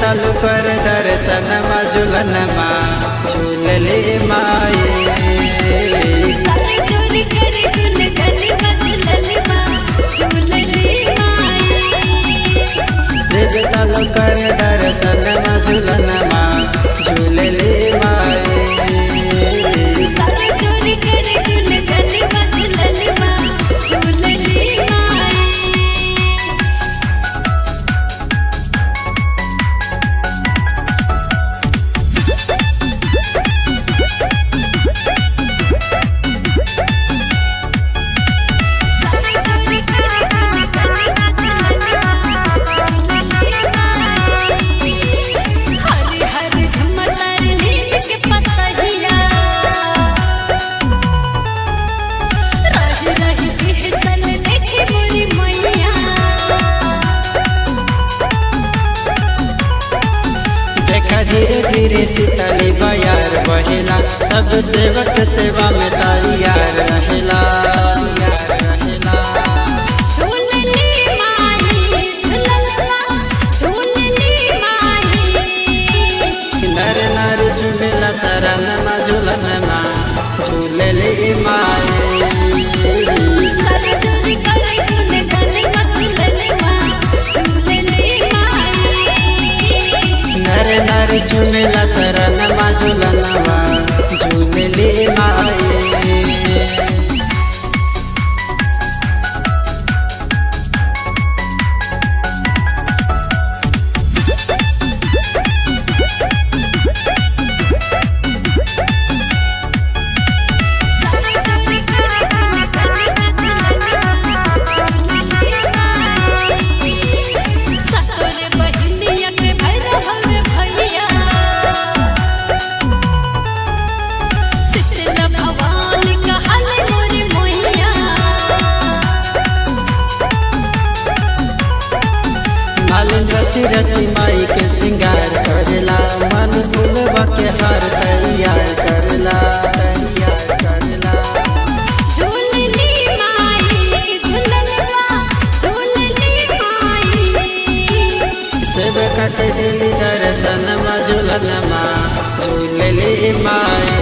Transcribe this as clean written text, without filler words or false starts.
तालु कर दर्शन झूलन झूलले माए देव तालु कर दर्शन झूलन झूलले माए धीरे धीरे शीतली बयार बहेला सब सेवक सेवा में तैयार रहेला नर नर झूमेला चरण झूलन झूलले माए नर नर झूमेला चरण झूलन झूलले माए रची रची माई के सिंगार करेला मन फूलवा के हार तैयार करेला सेवक के दिली दर्शन झूलन झूलले माए।